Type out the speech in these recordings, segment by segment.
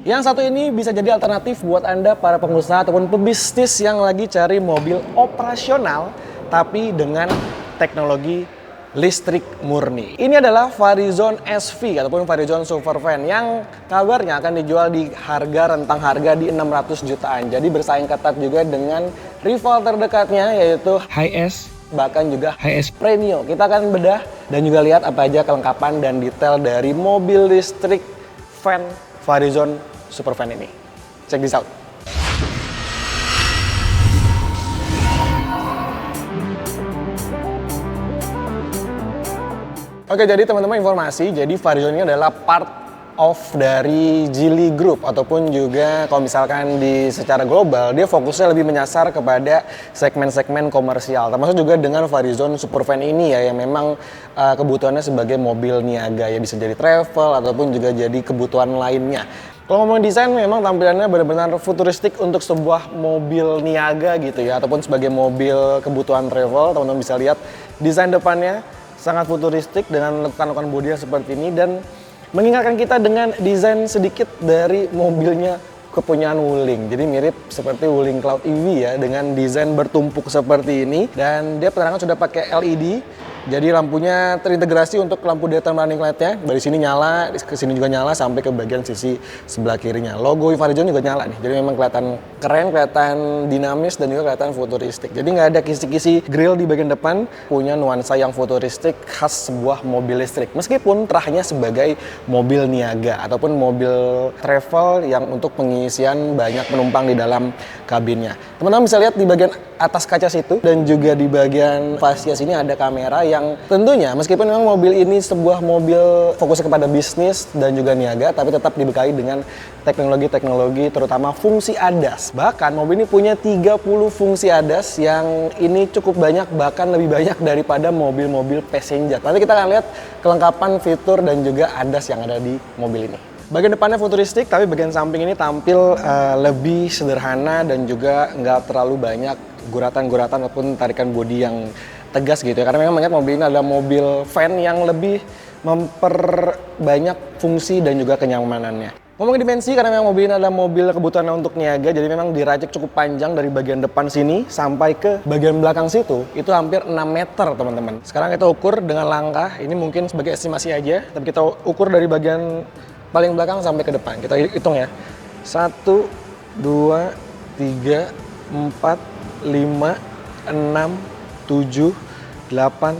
Yang satu ini bisa jadi alternatif buat Anda para pengusaha ataupun pebisnis yang lagi cari mobil operasional tapi dengan teknologi listrik murni. Ini adalah Varizon SV ataupun Varizon Supervan yang kabarnya akan dijual di rentang harga di 600 jutaan. Jadi bersaing ketat juga dengan rival terdekatnya yaitu HS, bahkan juga HS Premio. Kita akan bedah dan juga lihat apa aja kelengkapan dan detail dari mobil listrik van Varizon Supervan ini. Check this out. Oke, jadi teman-teman informasi, jadi Varizon ini adalah part of dari Geely Group ataupun juga kalau misalkan secara global dia fokusnya lebih menyasar kepada segmen-segmen komersial, termasuk juga dengan Varizon Supervan ini ya yang memang kebutuhannya sebagai mobil niaga ya, bisa jadi travel ataupun juga jadi kebutuhan lainnya. Kalau ngomong desain memang tampilannya benar-benar futuristik untuk sebuah mobil niaga gitu ya, ataupun sebagai mobil kebutuhan travel. Teman-teman bisa lihat desain depannya sangat futuristik dengan lekukan-lekukan bodi yang seperti ini dan mengingatkan kita dengan desain sedikit dari mobilnya kepunyaan Wuling. Jadi mirip seperti Wuling Cloud EV ya, dengan desain bertumpuk seperti ini dan dia penerangan sudah pakai LED. Jadi lampunya terintegrasi untuk lampu daytime running light-nya. Dari sini nyala, ke sini juga nyala sampai ke bagian sisi sebelah kirinya. Logo Varizon juga nyala nih. Jadi memang kelihatan keren, kelihatan dinamis dan juga kelihatan futuristik. Jadi nggak ada kisi-kisi grill di bagian depan, punya nuansa yang futuristik khas sebuah mobil listrik. Meskipun terahnya sebagai mobil niaga ataupun mobil travel yang untuk pengisian banyak penumpang di dalam kabinnya. Teman-teman bisa lihat di bagian atas kaca situ dan juga di bagian fascia sini ada kamera yang tentunya meskipun memang mobil ini sebuah mobil fokusnya kepada bisnis dan juga niaga, tapi tetap dibekali dengan teknologi-teknologi terutama fungsi ADAS. Bahkan mobil ini punya 30 fungsi ADAS yang ini cukup banyak, bahkan lebih banyak daripada mobil-mobil passenger. Nanti kita akan lihat kelengkapan fitur dan juga ADAS yang ada di mobil ini. Bagian depannya futuristik, tapi bagian samping ini tampil lebih sederhana dan juga nggak terlalu banyak guratan-guratan ataupun tarikan bodi yang tegas gitu ya. Karena memang mengingat mobil ini adalah mobil van yang lebih memperbanyak fungsi dan juga kenyamanannya. Ngomongin dimensi, karena memang mobil ini adalah mobil kebutuhan untuk niaga, jadi memang dirajik cukup panjang dari bagian depan sini sampai ke bagian belakang situ, itu hampir 6 meter teman-teman. Sekarang kita ukur dengan langkah, ini mungkin sebagai estimasi aja, tapi kita ukur dari bagian paling belakang sampai ke depan. Kita hitung ya. 1, 2, 3, 4, 5, 6, 7, 8,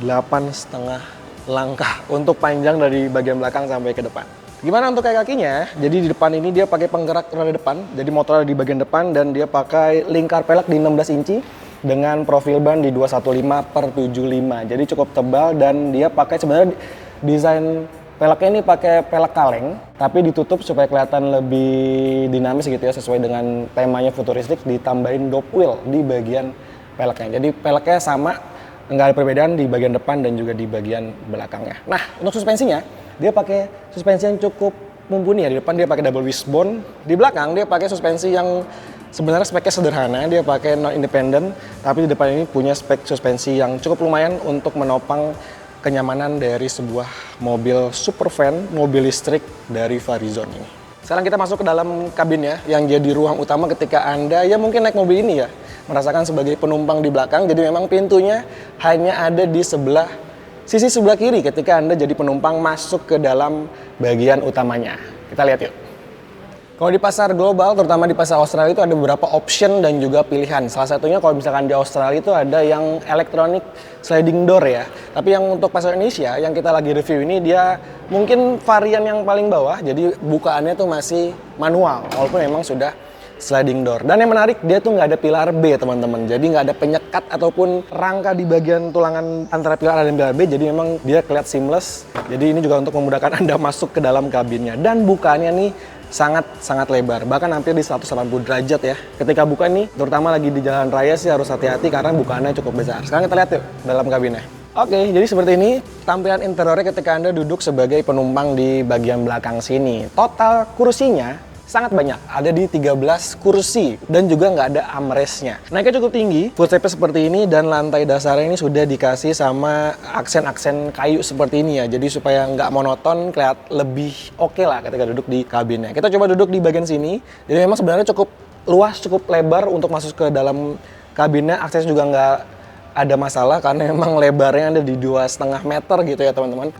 8,5 langkah untuk panjang dari bagian belakang sampai ke depan. Gimana untuk kakinya? Jadi di depan ini dia pakai penggerak roda depan, jadi motor di bagian depan dan dia pakai lingkar pelek di 16 inci dengan profil ban di 215/75. Jadi cukup tebal dan dia pakai sebenarnya desain peleknya ini pakai pelek kaleng, tapi ditutup supaya kelihatan lebih dinamis gitu ya, sesuai dengan temanya futuristik, ditambahin dop wheel di bagian peleknya. Jadi peleknya sama, nggak ada perbedaan di bagian depan dan juga di bagian belakangnya. Nah, untuk suspensinya, dia pakai suspensi yang cukup mumpuni ya. Di depan dia pakai double wishbone, di belakang dia pakai suspensi yang sebenarnya speknya sederhana, dia pakai non-independent, tapi di depan ini punya spek suspensi yang cukup lumayan untuk menopang kenyamanan dari sebuah mobil supervan, mobil listrik dari Varizon ini. Sekarang kita masuk ke dalam kabinnya yang jadi ruang utama ketika Anda ya mungkin naik mobil ini ya, merasakan sebagai penumpang di belakang. Jadi memang pintunya hanya ada di sisi sebelah kiri ketika Anda jadi penumpang masuk ke dalam bagian utamanya. Kita lihat yuk. Kalau di pasar global, terutama di pasar Australia itu ada beberapa option dan juga pilihan. Salah satunya kalau misalkan di Australia itu ada yang electronic sliding door ya. Tapi yang untuk pasar Indonesia yang kita lagi review ini dia mungkin varian yang paling bawah. Jadi bukaannya tuh masih manual, walaupun memang sudah sliding door. Dan yang menarik dia tuh nggak ada pilar B teman-teman. Jadi nggak ada penyekat ataupun rangka di bagian tulangan antara pilar A dan pilar B. Jadi memang dia kelihatan seamless. Jadi ini juga untuk memudahkan Anda masuk ke dalam kabinnya. Dan bukaannya nih sangat lebar, bahkan hampir di 180 derajat ya. Ketika buka nih, terutama lagi di jalan raya sih harus hati-hati karena bukaannya cukup besar. Sekarang kita lihat yuk dalam kabinnya. Oke, jadi seperti ini tampilan interiornya ketika Anda duduk sebagai penumpang di bagian belakang sini. Total kursinya sangat banyak. Ada di 13 kursi dan juga nggak ada armrestnya. Naiknya cukup tinggi, footstepnya seperti ini dan lantai dasarnya ini sudah dikasih sama aksen-aksen kayu seperti ini ya. Jadi supaya nggak monoton, kelihatan lebih oke lah ketika duduk di kabinnya. Kita coba duduk di bagian sini. Jadi memang sebenarnya cukup luas, cukup lebar untuk masuk ke dalam kabinnya. Akses juga nggak ada masalah karena memang lebarnya ada di 2,5 meter gitu ya teman-teman.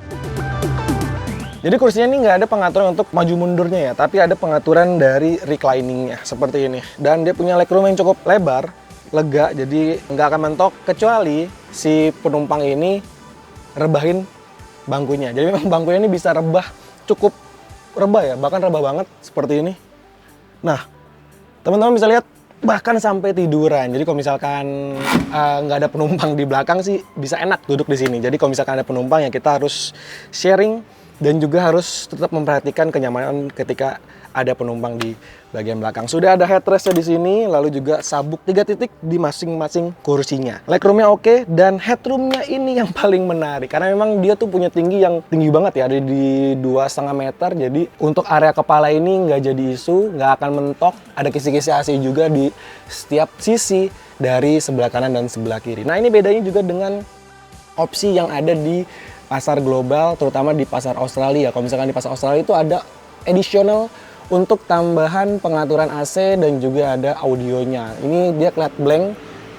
Jadi kursinya ini nggak ada pengaturan untuk maju mundurnya ya, tapi ada pengaturan dari recliningnya seperti ini. Dan dia punya legroom yang cukup lebar, lega, jadi nggak akan mentok kecuali si penumpang ini rebahin bangkunya. Jadi memang bangkunya ini bisa rebah, cukup rebah ya, bahkan rebah banget seperti ini. Nah, teman-teman bisa lihat bahkan sampai tiduran. Jadi kalau misalkan nggak ada penumpang di belakang sih bisa enak duduk di sini. Jadi kalau misalkan ada penumpang ya kita harus sharing dan juga harus tetap memperhatikan kenyamanan ketika ada penumpang di bagian belakang. Sudah ada headrestnya di sini, lalu juga sabuk 3 titik di masing-masing kursinya. Legroomnya oke, dan headroomnya ini yang paling menarik karena memang dia tuh punya tinggi yang tinggi banget ya, ada di 2,5 meter. Jadi untuk area kepala ini nggak jadi isu, nggak akan mentok. Ada kisi-kisi AC juga di setiap sisi dari sebelah kanan dan sebelah kiri. Nah ini bedanya juga dengan opsi yang ada di pasar global, terutama di pasar Australia. Kalau misalkan di pasar Australia itu ada additional untuk tambahan pengaturan AC dan juga ada audionya. Ini dia kelihatan blank,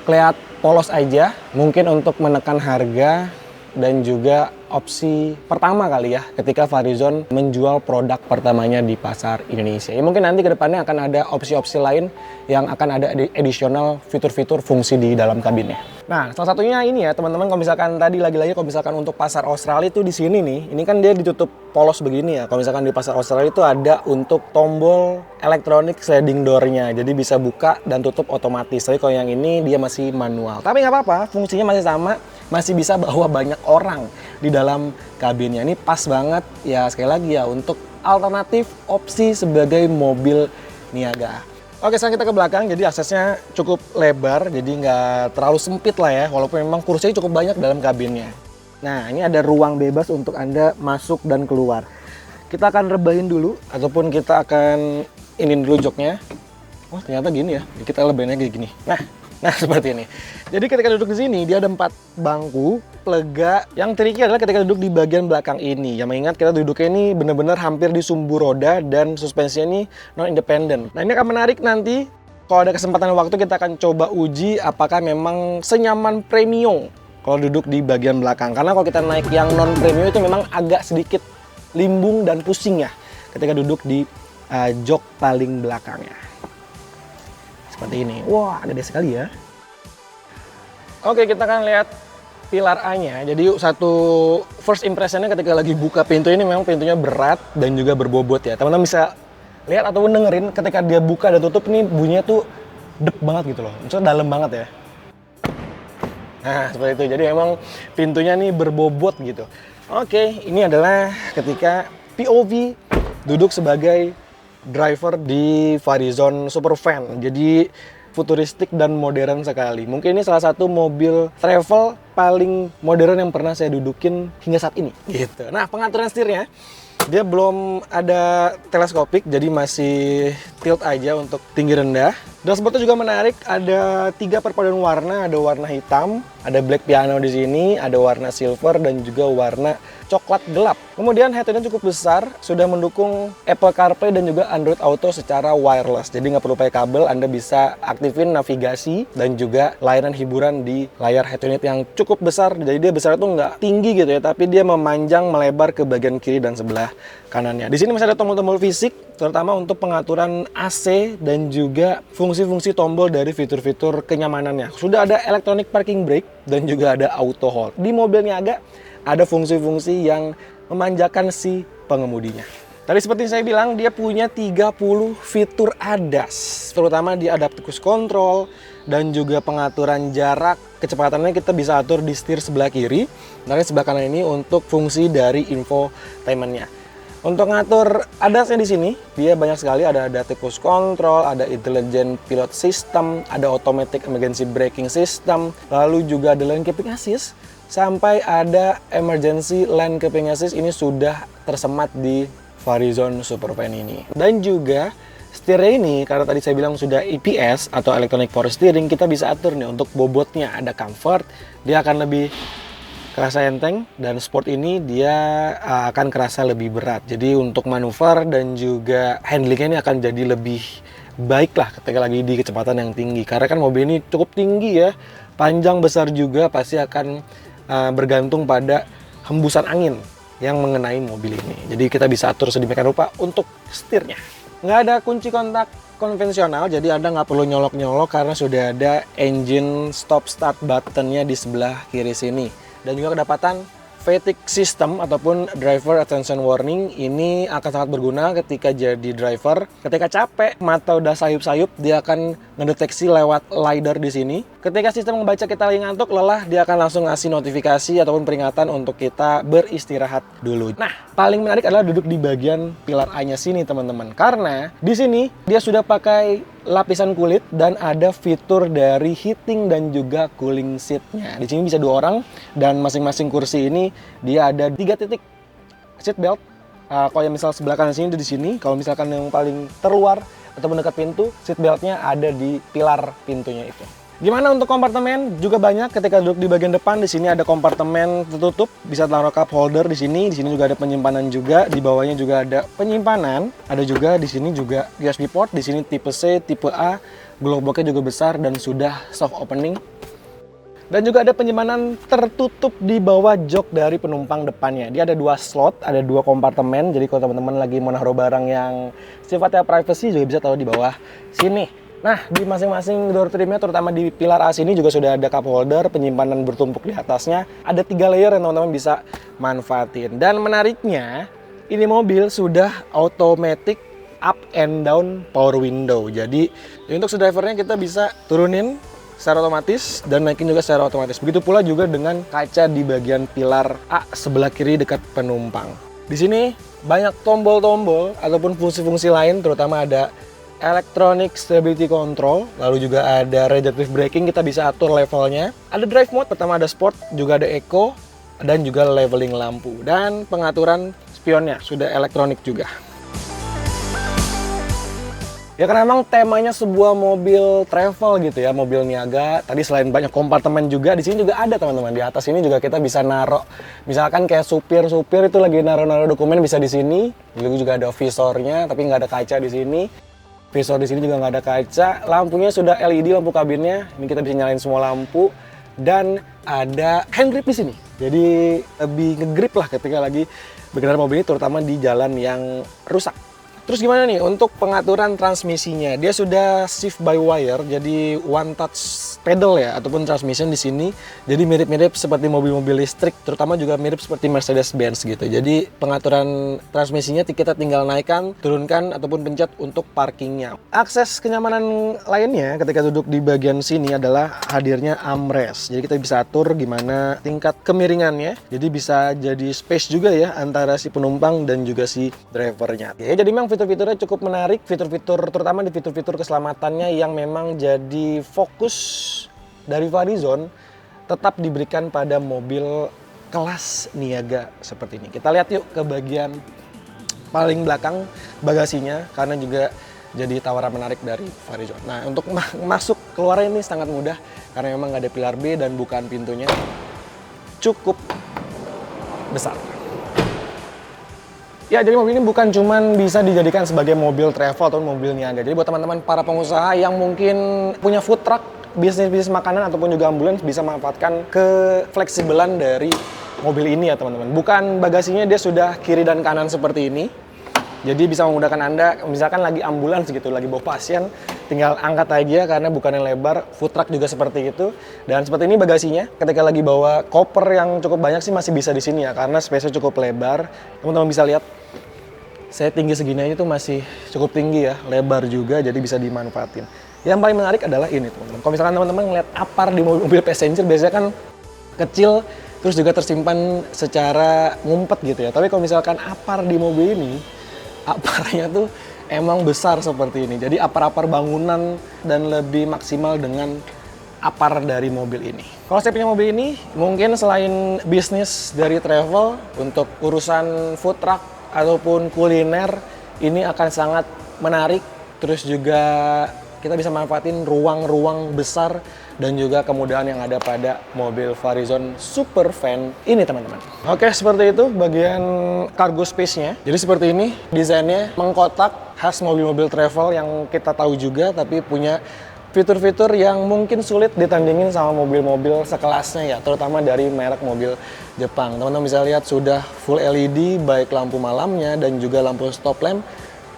kelihatan polos aja. Mungkin untuk menekan harga dan juga opsi pertama kali ya ketika Varizon menjual produk pertamanya di pasar Indonesia. Ya mungkin nanti ke depannya akan ada opsi-opsi lain yang akan ada additional fitur-fitur fungsi di dalam kabinnya. Nah, salah satunya ini ya teman-teman, kalau misalkan tadi lagi-lagi kalau misalkan untuk pasar Australia itu di sini nih, ini kan dia ditutup polos begini ya. Kalau misalkan di pasar Australia itu ada untuk tombol elektronik sliding door-nya, jadi bisa buka dan tutup otomatis. Tapi kalau yang ini dia masih manual. Tapi nggak apa-apa, fungsinya masih sama, masih bisa bawa banyak orang di dalam kabinnya. Ini pas banget ya, sekali lagi ya, untuk alternatif opsi sebagai mobil niaga. Oke, sekarang kita ke belakang, jadi aksesnya cukup lebar, jadi nggak terlalu sempit lah ya, walaupun memang kursinya cukup banyak dalam kabinnya. Nah, ini ada ruang bebas untuk Anda masuk dan keluar. Kita akan rebahin dulu, ataupun kita akan ini dulu joknya. Oh, ternyata gini ya, kita lebahinnya kayak gini. Nah, seperti ini. Jadi ketika duduk di sini, dia ada 4 bangku, lega. Yang tricky adalah ketika duduk di bagian belakang ini. Yang mengingat kita duduknya ini benar-benar hampir di sumbu roda dan suspensinya ini non-independent. Nah, ini akan menarik nanti. Kalau ada kesempatan waktu kita akan coba uji apakah memang senyaman premium kalau duduk di bagian belakang. Karena kalau kita naik yang non-premium itu memang agak sedikit limbung dan pusing ya ketika duduk di jok paling belakangnya. Seperti ini. Wah, gede sekali ya. Oke, kita akan lihat pilar A-nya. Jadi satu first impression-nya ketika lagi buka pintu ini memang pintunya berat dan juga berbobot ya. Teman-teman bisa lihat ataupun dengerin ketika dia buka dan tutup nih bunyinya tuh dep banget gitu loh. Maksudnya dalam banget ya. Nah, seperti itu. Jadi memang pintunya nih berbobot gitu. Oke, ini adalah ketika POV duduk sebagai driver di Varizon Supervan. Jadi futuristik dan modern sekali. Mungkin ini salah satu mobil travel paling modern yang pernah saya dudukin hingga saat ini. Gitu. Nah, pengaturan setirnya dia belum ada teleskopik, jadi masih tilt aja untuk tinggi rendah. Dashboardnya juga menarik, ada 3 perpaduan warna, ada warna hitam, ada black piano di sini, ada warna silver dan juga warna coklat gelap. Kemudian headrestnya cukup besar, sudah mendukung Apple CarPlay dan juga Android Auto secara wireless. Jadi nggak perlu pakai kabel, Anda bisa aktifin navigasi dan juga layanan hiburan di layar head unit yang cukup besar. Jadi dia besar itu nggak tinggi gitu ya, tapi dia memanjang melebar ke bagian kiri dan sebelah kanannya. Di sini masih ada tombol-tombol fisik, terutama untuk pengaturan AC dan juga fungsi-fungsi tombol dari fitur-fitur kenyamanannya. Sudah ada electronic parking brake dan juga ada auto hold. Di mobil niaga ada fungsi-fungsi yang memanjakan si pengemudinya. Tadi seperti saya bilang, dia punya 30 fitur ADAS, terutama di adaptive cruise control dan juga pengaturan jarak. Kecepatannya kita bisa atur di setir sebelah kiri, dan sebelah kanan ini untuk fungsi dari infotainmentnya. Untuk ngatur ADAS-nya di sini, dia banyak sekali, ada adaptive cruise control, ada intelligent pilot system, ada automatic emergency braking system, lalu juga ada lane keeping assist, sampai ada emergency lane keeping assist. Ini sudah tersemat di Varizon Supervan ini. Dan juga Setirnya ini, karena tadi saya bilang sudah EPS atau Electronic Power Steering, kita bisa atur nih untuk bobotnya. Ada comfort, dia akan lebih kerasa enteng, dan sport ini dia akan kerasa lebih berat. Jadi untuk manuver dan juga handlingnya ini akan jadi lebih baik lah ketika lagi di kecepatan yang tinggi. Karena kan mobil ini cukup tinggi ya, panjang besar juga, pasti akan bergantung pada hembusan angin yang mengenai mobil ini. Jadi kita bisa atur sedemikian rupa untuk setirnya. Nggak ada kunci kontak konvensional, jadi Anda nggak perlu nyolok-nyolok karena sudah ada engine stop start buttonnya di sebelah kiri sini. Dan juga kedapatan fatigue system ataupun driver attention warning ini akan sangat berguna ketika jadi driver. Ketika capek, mata udah sayup-sayup, dia akan ngedeteksi lewat LiDAR di sini. Ketika sistem membaca kita lagi ngantuk, lelah, dia akan langsung ngasih notifikasi ataupun peringatan untuk kita beristirahat dulu. Nah, paling menarik adalah duduk di bagian pilar A-nya sini, teman-teman. Karena di sini dia sudah pakai lapisan kulit dan ada fitur dari heating dan juga cooling seat-nya. Di sini bisa 2 orang dan masing-masing kursi ini dia ada 3 titik seat belt. Kalau yang misal sebelah kanan sini di sini, kalau misalkan yang paling terluar atau mendekat pintu, seat belt-nya ada di pilar pintunya itu. Gimana untuk kompartemen? Juga banyak. Ketika duduk di bagian depan, di sini ada kompartemen tertutup, bisa taruh cup holder di sini. Di sini juga ada penyimpanan juga. Di bawahnya juga ada penyimpanan. Ada juga di sini juga USB port. Di sini tipe C, tipe A. Glove box-nya juga besar dan sudah soft opening. Dan juga ada penyimpanan tertutup di bawah jok dari penumpang depannya. Dia ada 2 slot, ada 2 kompartemen. Jadi kalau teman-teman lagi mau naruh barang yang sifatnya privacy juga bisa taruh di bawah sini. Nah, di masing-masing door trimnya, terutama di pilar A sini juga sudah ada cup holder, penyimpanan bertumpuk di atasnya. Ada 3 layer yang teman-teman bisa manfaatin. Dan menariknya, ini mobil sudah automatic up and down power window. Jadi, untuk drivernya kita bisa turunin secara otomatis dan naikin juga secara otomatis. Begitu pula juga dengan kaca di bagian pilar A sebelah kiri dekat penumpang. Di sini banyak tombol-tombol ataupun fungsi-fungsi lain, terutama ada Electronic Stability Control, lalu juga ada Adaptive Braking, kita bisa atur levelnya. Ada Drive Mode, pertama ada Sport, juga ada Eco, dan juga leveling lampu. Dan pengaturan spionnya sudah elektronik juga. Ya karena memang temanya sebuah mobil travel gitu ya, mobil niaga. Tadi selain banyak kompartemen juga, di sini juga ada teman-teman. Di atas ini juga kita bisa naruh, misalkan kayak supir itu lagi naruh dokumen bisa di sini. Juga ada visornya, tapi nggak ada kaca di sini. Visor di sini juga nggak ada kaca, lampunya sudah LED, lampu kabinnya. Ini kita bisa nyalain semua lampu dan ada hand grip di sini. Jadi lebih ngegrip lah ketika lagi berkendara mobil ini, terutama di jalan yang rusak. Terus gimana nih untuk pengaturan transmisinya? Dia sudah shift by wire, jadi one touch pedal ya, ataupun transmission di sini. Jadi mirip-mirip seperti mobil-mobil listrik, terutama juga mirip seperti Mercedes-Benz gitu. Jadi pengaturan transmisinya kita tinggal naikkan, turunkan, ataupun pencet untuk parkingnya. Akses kenyamanan lainnya ketika duduk di bagian sini adalah hadirnya armrest. Jadi kita bisa atur gimana tingkat kemiringannya. Jadi bisa jadi space juga ya antara si penumpang dan juga si drivernya. Ya, jadi memang fitur-fiturnya cukup menarik, fitur-fitur terutama di fitur-fitur keselamatannya yang memang jadi fokus dari Varizon tetap diberikan pada mobil kelas niaga seperti ini. Kita lihat yuk ke bagian paling belakang bagasinya karena juga jadi tawaran menarik dari Varizon. Nah, untuk masuk keluarnya ini sangat mudah karena memang nggak ada pilar B dan bukan pintunya cukup besar. Ya, jadi mobil ini bukan cuman bisa dijadikan sebagai mobil travel atau mobil niaga. Jadi buat teman-teman para pengusaha yang mungkin punya food truck, bisnis makanan ataupun juga ambulans bisa memanfaatkan kefleksibelan dari mobil ini ya teman-teman. Bukan bagasinya dia sudah kiri dan kanan seperti ini. Jadi bisa memudahkan Anda, misalkan lagi ambulans gitu, lagi bawa pasien, tinggal angkat aja karena bukan yang lebar. Food truck juga seperti itu. Dan seperti ini bagasinya, ketika lagi bawa koper yang cukup banyak sih masih bisa di sini ya, karena space-nya cukup lebar. Teman-teman bisa lihat, saya tinggi segini aja tuh masih cukup tinggi ya, lebar juga, jadi bisa dimanfaatin. Yang paling menarik adalah ini teman-teman. Kalau misalkan teman-teman ngeliat apar di mobil passenger, biasanya kan kecil, terus juga tersimpan secara ngumpet gitu ya. Tapi kalau misalkan apar di mobil ini, aparnya tuh emang besar seperti ini. Jadi apar-apar bangunan dan lebih maksimal dengan apar dari mobil ini. Kalau saya punya mobil ini, mungkin selain bisnis dari travel, untuk urusan food truck ataupun kuliner, ini akan sangat menarik terus juga kita bisa manfaatin ruang-ruang besar dan juga kemudahan yang ada pada mobil Varizon Supervan ini teman-teman. Oke, seperti itu bagian cargo space-nya. Jadi seperti ini desainnya mengkotak, khas mobil-mobil travel yang kita tahu juga, tapi punya fitur-fitur yang mungkin sulit ditandingin sama mobil-mobil sekelasnya ya, terutama dari merek mobil Jepang. Teman-teman bisa lihat sudah full LED, baik lampu malamnya dan juga lampu stop lamp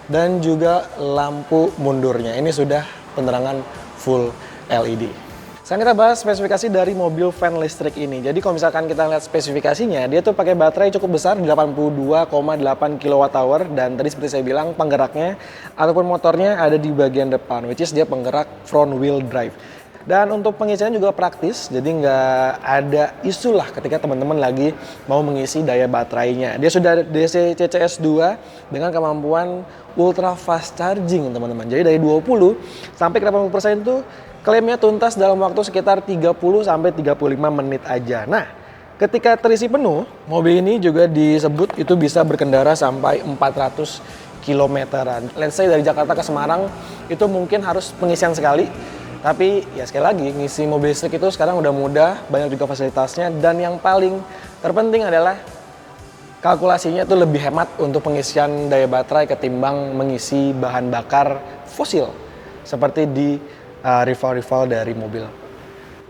dan juga lampu mundurnya. Ini sudah penerangan full LED. Sekarang kita bahas spesifikasi dari mobil van listrik ini. Jadi kalau misalkan kita lihat spesifikasinya, dia tuh pakai baterai cukup besar 82,8 kWh dan tadi seperti saya bilang penggeraknya ataupun motornya ada di bagian depan, which is dia penggerak front wheel drive. Dan untuk pengisiannya juga praktis, jadi nggak ada isu lah ketika teman-teman lagi mau mengisi daya baterainya. Dia sudah DC CCS 2 dengan kemampuan ultra fast charging teman-teman. Jadi dari 20 sampai ke 80% itu klaimnya tuntas dalam waktu sekitar 30 sampai 35 menit aja. Nah, ketika terisi penuh, mobil ini juga disebut itu bisa berkendara sampai 400 kilometeran. Let's say dari Jakarta ke Semarang itu mungkin harus pengisian sekali. Tapi ya sekali lagi, ngisi mobil listrik itu sekarang udah mudah, banyak juga fasilitasnya, dan yang paling terpenting adalah kalkulasinya itu lebih hemat untuk pengisian daya baterai ketimbang mengisi bahan bakar fosil seperti di rival-rival dari mobil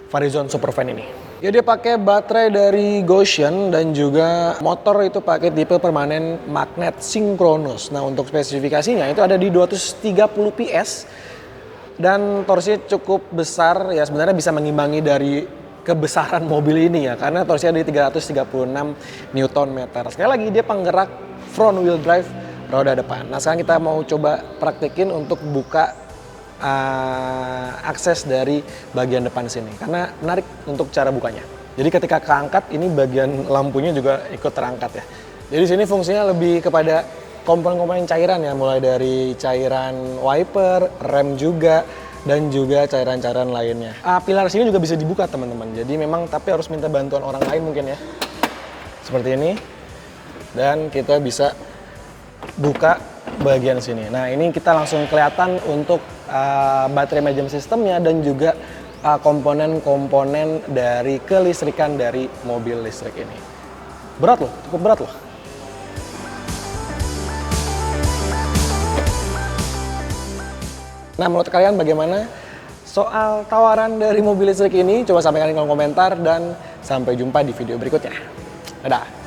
Varizon Supervan ini. Ya, dia pakai baterai dari Gotion dan juga motor itu pakai tipe permanen magnet sinkronus. Nah, untuk spesifikasinya itu ada di 230 PS dan torsinya cukup besar, ya sebenarnya bisa mengimbangi dari kebesaran mobil ini ya, karena torsinya di 336 Nm. Sekali lagi dia penggerak front wheel drive roda depan. Nah, sekarang kita mau coba praktekin untuk buka akses dari bagian depan sini, karena menarik untuk cara bukanya. Jadi ketika keangkat, ini bagian lampunya juga ikut terangkat ya. Jadi sini fungsinya lebih kepada komponen-komponen cairan ya, mulai dari cairan wiper, rem juga, dan juga cairan-cairan lainnya. Pilar sini juga bisa dibuka teman-teman, jadi memang tapi harus minta bantuan orang lain mungkin ya. Seperti ini, dan kita bisa buka bagian sini. Nah, ini kita langsung kelihatan untuk baterai management sistemnya dan juga komponen-komponen dari kelistrikan dari mobil listrik ini. Berat loh, cukup berat loh. Nah, menurut kalian bagaimana soal tawaran dari mobil listrik ini? Coba sampaikan di kolom komentar dan sampai jumpa di video berikutnya. Dadah!